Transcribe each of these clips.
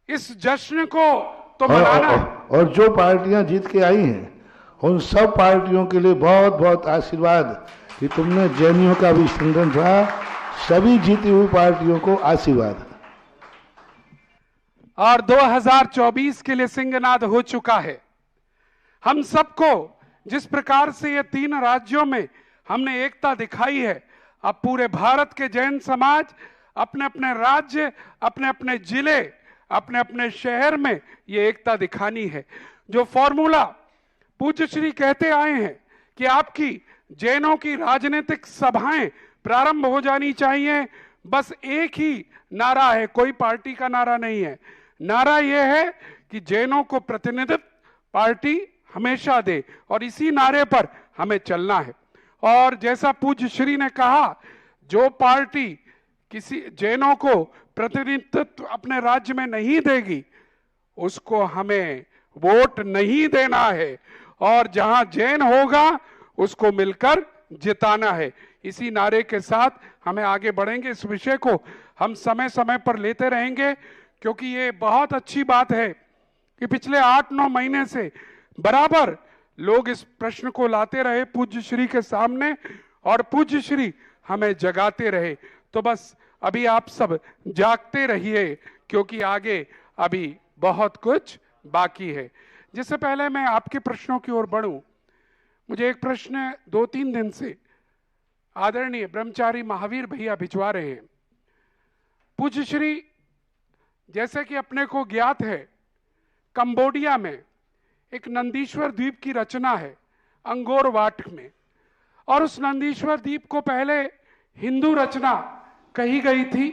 इस जश्न को तो और, मनाना है। और जो पार्टियां जीत के आई हैं उन सब पार्टियों के लिए बहुत बहुत आशीर्वाद कि तुमने जैनियों का भी स्टैंडर्ड रहा। सभी जीती हुई पार्टियों को आशीर्वाद। और 2024 के लिए सिंहनाद हो चुका है। हम सबको जिस प्रकार से ये 3 राज्यों में हमने एकता दिखाई है, अब पूरे भारत के जैन समाज अपने अपने राज्य, अपने अपने जिले, अपने अपने शहर में ये एकता दिखानी है। जो फॉर्मूला पूज्य श्री कहते आए हैं कि आपकी जैनों की राजनीतिक सभाएं प्रारंभ हो जानी चाहिए, बस एक ही नारा है, कोई पार्टी का नारा नहीं है। नारा यह है कि जैनों को प्रतिनिधित्व पार्टी हमेशा दे, और इसी नारे पर हमें चलना है। और जैसा पूज्य श्री ने कहा, जो पार्टी किसी जैनों को प्रतिनिधित्व अपने राज्य में नहीं देगी उसको हमें वोट नहीं देना है, और जहां जैन होगा उसको मिलकर जिताना है। इसी नारे के साथ हमें आगे बढ़ेंगे। इस विषय को हम समय समय पर लेते रहेंगे, क्योंकि ये बहुत अच्छी बात है कि पिछले 8-9 महीने से बराबर लोग इस प्रश्न को लाते रहे पूज्य श्री के सामने, और पूज्य श्री हमें जगाते रहे। तो बस अभी आप सब जागते रहिए, क्योंकि आगे अभी बहुत कुछ बाकी है। जिससे पहले मैं आपके प्रश्नों की ओर बढ़ूं, मुझे एक प्रश्न 2-3 दिन से आदरणीय ब्रह्मचारी महावीर भैया भिजवा रहे हैं। पूज्य श्री, जैसे कि अपने को ज्ञात है, कंबोडिया में एक नंदीश्वर द्वीप की रचना है अंगोर वाट में, और उस नंदीश्वर द्वीप को पहले हिंदू रचना कही गई थी,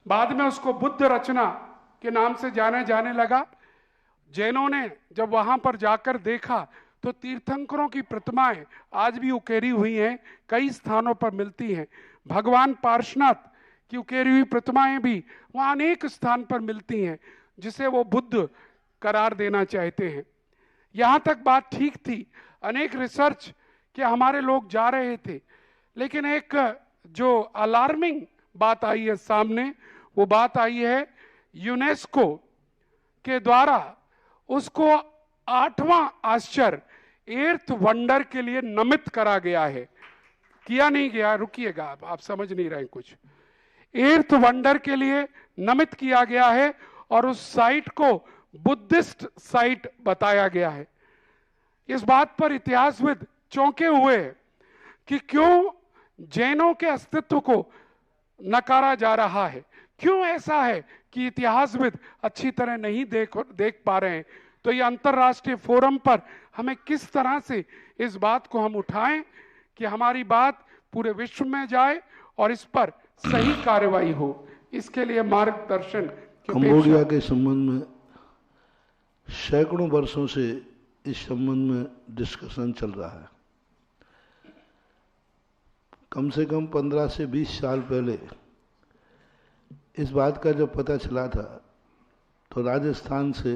बाद में उसको बुद्ध रचना के नाम से जाने जाने लगा। जैनों ने जब वहां पर जाकर देखा तो तीर्थंकरों की प्रतिमाएं आज भी उकेरी हुई हैं, कई स्थानों पर मिलती हैं। भगवान पार्श्वनाथ की उकेरी हुई प्रतिमाएं भी वहां अनेक स्थान पर मिलती हैं, जिसे वो बुद्ध करार देना चाहते हैं। यहां तक बात ठीक थी, अनेक रिसर्च के हमारे लोग जा रहे थे, लेकिन एक जो अलार्मिंग बात आई है सामने, वो बात आई है यूनेस्को के द्वारा उसको 8वां आश्चर्य, 8th वंडर के लिए नामित करा गया है। किया नहीं गया, रुकिएगा, आप समझ नहीं रहे कुछ। 8th वंडर के लिए नामित किया गया है, और उस साइट को बुद्धिस्ट साइट बताया गया है। इस बात पर इतिहासविद चौंके हुए हैं कि क्यों जैनों के अस्तित्व को नकारा जा रहा है, क्यों ऐसा है कि इतिहासविद अच्छी तरह नहीं देख पा रहे हैं। तो ये अंतर्राष्ट्रीय फोरम पर हमें किस तरह से इस बात को हम उठाएं कि हमारी बात पूरे विश्व में जाए और इस पर सही कार्रवाई हो, इसके लिए मार्गदर्शन। कंबोडिया के संबंध में सैकड़ों वर्षों से इस संबंध में डिस्कशन चल रहा है। कम से कम 15 से 20 साल पहले इस बात का जब पता चला था, तो राजस्थान से,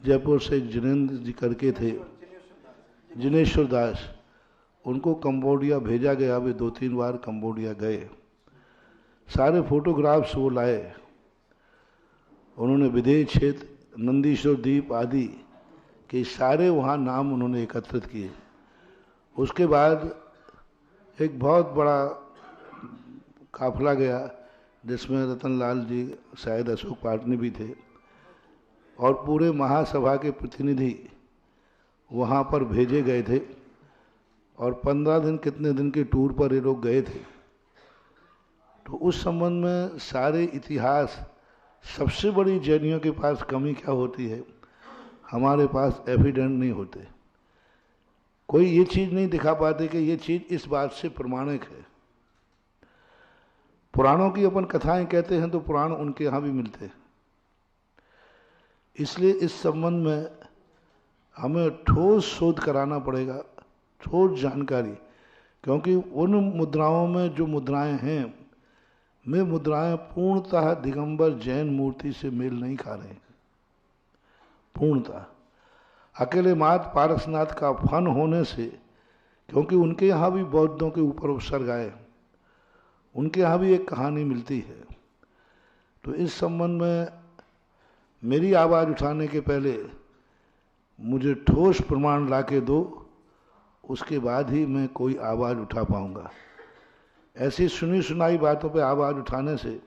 जयपुर से एक जिनेंद्र जी करके थे, जिनेश्वर दास, उनको कंबोडिया भेजा गया। वे 2-3 बार कंबोडिया गए, सारे फोटोग्राफ्स वो लाए। उन्होंने विदेश क्षेत्र, नंदीश्वर द्वीप आदि के सारे वहाँ नाम उन्होंने एकत्रित किए। उसके बाद एक बहुत बड़ा काफिला गया, जिसमें रतनलाल जी, शायद अशोक पाटनी भी थे, और पूरे महासभा के प्रतिनिधि वहाँ पर भेजे गए थे, और 15 दिन कितने दिन के टूर पर ये लोग गए थे। तो उस संबंध में सारे इतिहास, सबसे बड़ी जैनियों के पास कमी क्या होती है, हमारे पास एविडेंट नहीं होते, कोई ये चीज़ नहीं दिखा पाते कि ये चीज़ इस बात से प्रमाणिक है। पुराणों की अपन कथाएं कहते हैं तो पुराण उनके यहाँ भी मिलते हैं। इसलिए इस संबंध में हमें ठोस शोध कराना पड़ेगा, ठोस जानकारी, क्योंकि उन मुद्राओं में जो मुद्राएं हैं, वे मुद्राएं पूर्णतः दिगंबर जैन मूर्ति से मेल नहीं खा रहे हैं, पूर्णतः। अकेले मात पारसनाथ का फन होने से, क्योंकि उनके यहाँ भी बौद्धों के ऊपर उपसर्ग आए, उनके यहाँ भी एक कहानी मिलती है, तो इस संबंध में मेरी आवाज़ उठाने के पहले मुझे ठोस प्रमाण लाके दो, उसके बाद ही मैं कोई आवाज़ उठा पाऊंगा। ऐसी सुनी सुनाई बातों पे आवाज़ उठाने से,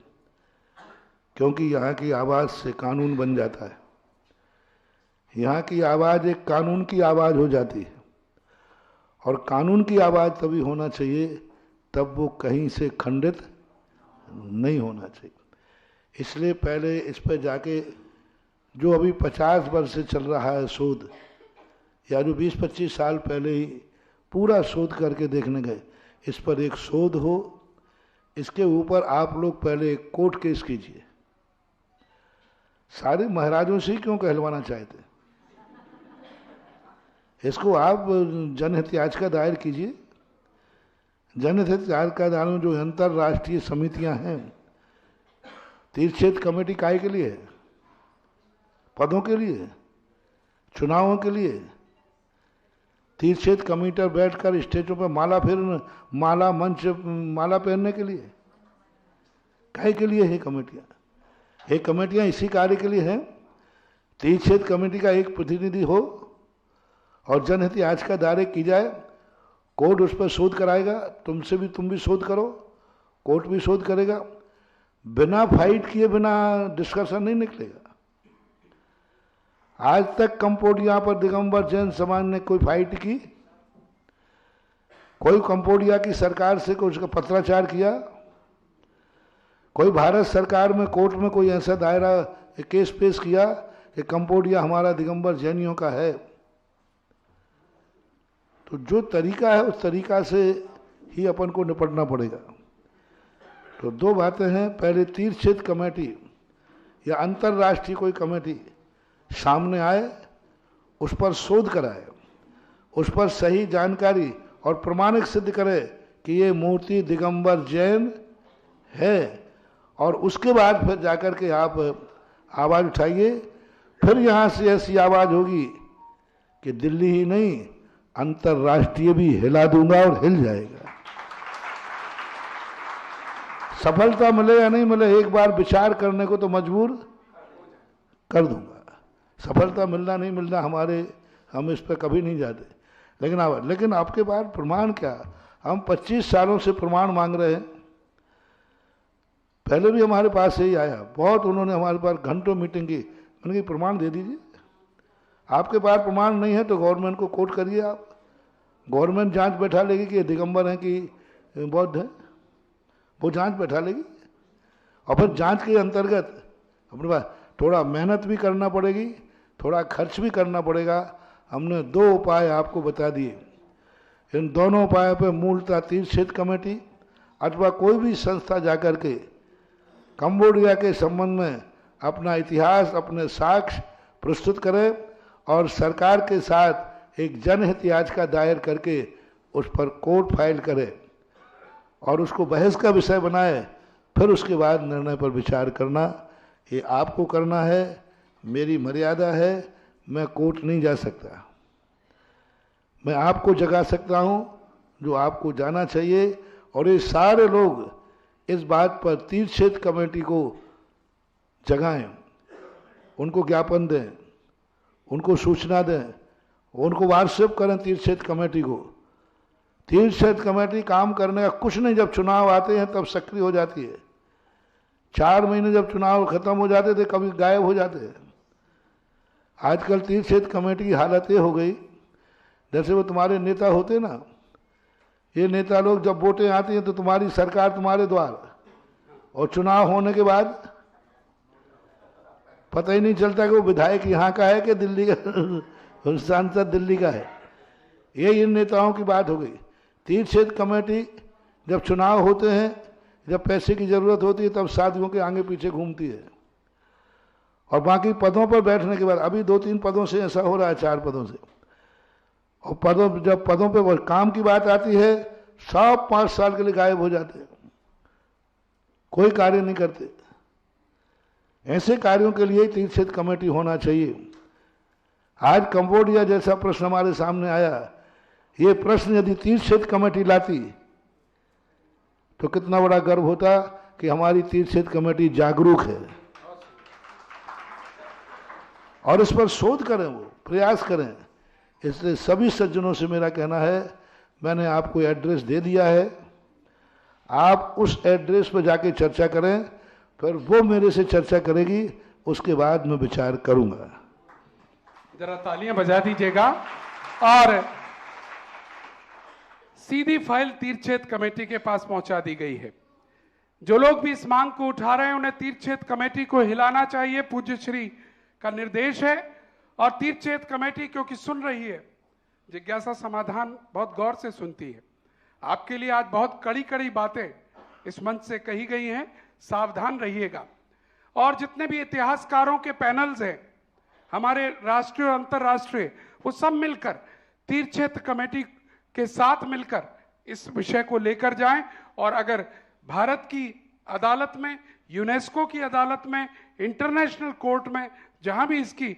क्योंकि यहाँ की आवाज़ से कानून बन जाता है, यहाँ की आवाज़ एक कानून की आवाज़ हो जाती है, और कानून की आवाज़ तभी होना चाहिए तब वो कहीं से खंडित नहीं होना चाहिए। इसलिए पहले इस पर जाके जो अभी 50 वर्ष से चल रहा है शोध, या जो 20-25 साल पहले ही पूरा शोध करके देखने गए, इस पर एक शोध हो, इसके ऊपर आप लोग पहले एक कोर्ट केस कीजिए। सारे महाराजों से ही क्यों कहलवाना चाहते? इसको आप जनहित याचिका दायर कीजिए। जनहित याचिका दायर में जो अंतर्राष्ट्रीय समितियां हैं, तीर्थक्षेत्र कमेटी काहे के लिए है? पदों के लिए, चुनावों के लिए। तीर्थक्षेत्र कमेटी बैठकर स्टेजों पर माला पहनने के लिए, काहे के लिए है कमेटियां? ये कमेटियां इसी कार्य के लिए हैं। तीर्थक्षेत्र कमेटी का एक प्रतिनिधि हो और जनहित याचिका दायर की जाए, कोर्ट उस पर शोध कराएगा, तुम भी शोध करो, कोर्ट भी शोध करेगा। बिना फाइट किए, बिना डिस्कशन नहीं निकलेगा। आज तक कंबोडिया पर दिगंबर जैन समाज ने कोई फाइट की? कोई कंबोडिया की सरकार से कोई उसका पत्राचार किया? कोई भारत सरकार में कोर्ट में कोई ऐसा दायरा केस पेश किया कि कंबोडिया हमारा दिगंबर जैनियों का है? तो जो तरीका है उस तरीका से ही अपन को निपटना पड़ेगा। तो दो बातें हैं, पहले तीर्थक्षेत्र कमेटी या अंतर्राष्ट्रीय कोई कमेटी सामने आए, उस पर शोध कराए, उस पर सही जानकारी और प्रमाणिक सिद्ध करे कि ये मूर्ति दिगंबर जैन है, और उसके बाद फिर जाकर के आप आवाज़ उठाइए। फिर यहाँ से ऐसी आवाज़ होगी कि दिल्ली ही नहीं, अंतर्राष्ट्रीय भी हिला दूंगा और हिल जाएगा। सफलता मिले या नहीं मिले, एक बार विचार करने को तो मजबूर कर दूंगा। सफलता मिलना नहीं मिलना हम इस पर कभी नहीं जाते, लेकिन आपके पास प्रमाण क्या? हम 25 सालों से प्रमाण मांग रहे हैं। पहले भी हमारे पास यही आया, बहुत उन्होंने हमारे पास घंटों मीटिंग की। मैंने कहा प्रमाण दे दीजिए। आपके पास प्रमाण नहीं है तो गवर्नमेंट को कोर्ट करिए आप। गवर्नमेंट जांच बैठा लेगी कि दिगंबर हैं कि बौद्ध है, वो जांच बैठा लेगी। और फिर जांच के अंतर्गत अपने पास थोड़ा मेहनत भी करना पड़ेगी, थोड़ा खर्च भी करना पड़ेगा। हमने 2 उपाय आपको बता दिए। इन दोनों उपायों पर मूलतः तीर्थक्षेत्र कमेटी अथवा कोई भी संस्था जाकर के कंबोडिया के संबंध में अपना इतिहास, अपने साक्ष्य प्रस्तुत करे और सरकार के साथ एक जनहित याचिका दायर करके उस पर कोर्ट फाइल करे और उसको बहस का विषय बनाए। फिर उसके बाद निर्णय पर विचार करना, ये आपको करना है। मेरी मर्यादा है, मैं कोर्ट नहीं जा सकता। मैं आपको जगा सकता हूँ जो आपको जाना चाहिए। और ये सारे लोग इस बात पर तीर्थक्षेत्र कमेटी को जगाएं, उनको ज्ञापन दें, उनको सूचना दें, उनको व्हाट्सएप करें तीर्थक्षेत्र कमेटी को। तीर्थक्षेत्र कमेटी काम करने का कुछ नहीं, जब चुनाव आते हैं तब सक्रिय हो जाती है। 4 महीने जब चुनाव खत्म हो जाते थे कभी गायब हो जाते हैं। आजकल तीर्थक्षेत्र कमेटी की हालत ये हो गई, जैसे वो तुम्हारे नेता होते ना, ये नेता लोग जब वोटें आती हैं तो तुम्हारी सरकार तुम्हारे द्वार, और चुनाव होने के बाद पता ही नहीं चलता कि वो विधायक यहाँ का है कि दिल्ली का सांसद दिल्ली का है। ये इन नेताओं की बात हो गई। तीर्थक्षेत्र कमेटी जब चुनाव होते हैं, जब पैसे की जरूरत होती है, तब साथियों के आगे पीछे घूमती है। और बाकी पदों पर बैठने के बाद, अभी 2-3 पदों से ऐसा हो रहा है, 4 पदों से। और जब पदों पे काम की बात आती है, सब 5 साल के लिए गायब हो जाते हैं, कोई कार्य नहीं करते। ऐसे कार्यों के लिए तीर्थक्षेत्र कमेटी होना चाहिए। आज कंबोडिया जैसा प्रश्न हमारे सामने आया, ये प्रश्न यदि तीर्थक्षेत्र कमेटी लाती तो कितना बड़ा गर्व होता कि हमारी तीर्थ क्षेत्र कमेटी जागरूक है और इस पर शोध करें, वो प्रयास करें। इसलिए सभी सज्जनों से मेरा कहना है, मैंने आपको एड्रेस दे दिया है, आप उस एड्रेस पर जाके चर्चा करें, फिर वो मेरे से चर्चा करेगी, उसके बाद मैं विचार करूंगा। जरा तालियां बजा दीजिएगा। और सीधी फाइल तीर्थ क्षेत्र कमेटी के पास पहुंचा दी गई है। जो लोग भी इस मांग को उठा रहे हैं उन्हें तीर्थ क्षेत्र कमेटी को हिलाना चाहिए, पूज्य श्री का निर्देश है। और तीर्थ क्षेत्र कमेटी क्योंकि सुन रही है, जिज्ञासा समाधान बहुत गौर से सुनती है। आपके लिए आज बहुत कड़ी कड़ी बातें इस मंच से कही गई हैं, सावधान रहिएगा। और जितने भी इतिहासकारों के पैनल्स हैं, हमारे राष्ट्रीय और अंतर्राष्ट्रीय, वो सब मिलकर तीर्थ क्षेत्र कमेटी के साथ मिलकर इस विषय को लेकर जाएं। और अगर भारत की अदालत में, यूनेस्को की अदालत में, इंटरनेशनल कोर्ट में, जहां भी इसकी